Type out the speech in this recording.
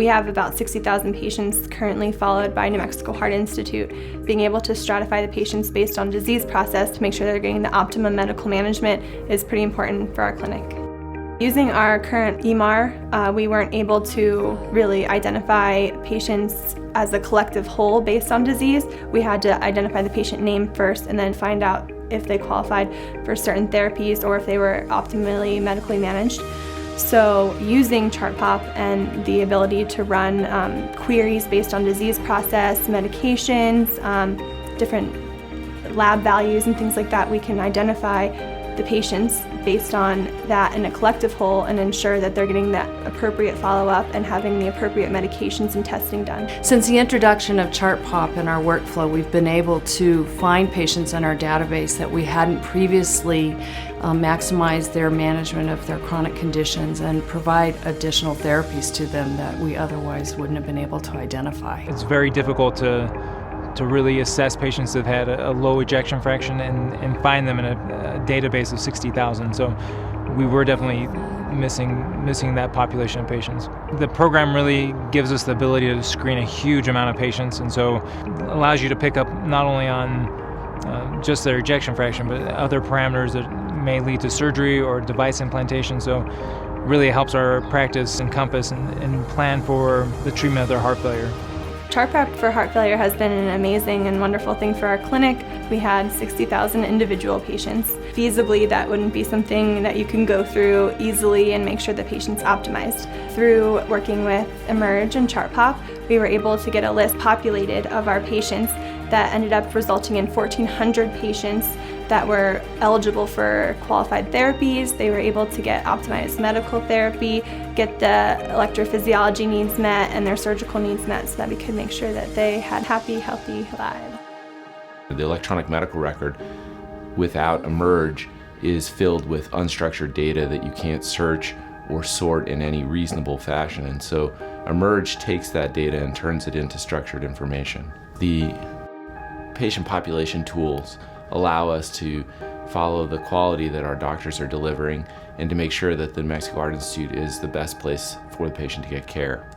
We have about 60,000 patients currently followed by New Mexico Heart Institute. Being able to stratify the patients based on disease process to make sure they're getting the optimum medical management is pretty important for our clinic. Using our current EMR, we weren't able to really identify patients as a collective whole based on disease. We had to identify the patient name first and then find out if they qualified for certain therapies or if they were optimally medically managed. So using ChartPop and the ability to run queries based on disease process, medications, different lab values and things like that, we can identify the patients based on that in a collective whole and ensure that they're getting that appropriate follow-up and having the appropriate medications and testing done. Since the introduction of ChartPop in our workflow, we've been able to find patients in our database that we hadn't previously maximized their management of their chronic conditions and provide additional therapies to them that we otherwise wouldn't have been able to identify. It's very difficult to really assess patients that have had a low ejection fraction and find them in a database of 60,000. So we were definitely missing that population of patients. The program really gives us the ability to screen a huge amount of patients, and so allows you to pick up not only on just their ejection fraction, but other parameters that may lead to surgery or device implantation. So really helps our practice encompass and plan for the treatment of their heart failure. ChartPop for heart failure has been an amazing and wonderful thing for our clinic. We had 60,000 individual patients. Feasibly, that wouldn't be something that you can go through easily and make sure the patient's optimized. Through working with Emerge and ChartPop, we were able to get a list populated of our patients that ended up resulting in 1,400 patients that were eligible for qualified therapies. They were able to get optimized medical therapy, get the electrophysiology needs met and their surgical needs met so that we could make sure that they had happy, healthy lives. The electronic medical record without Emerge is filled with unstructured data that you can't search or sort in any reasonable fashion, and so Emerge takes that data and turns it into structured information. The patient population tools allow us to follow the quality that our doctors are delivering and to make sure that the New Mexico Heart Institute is the best place for the patient to get care.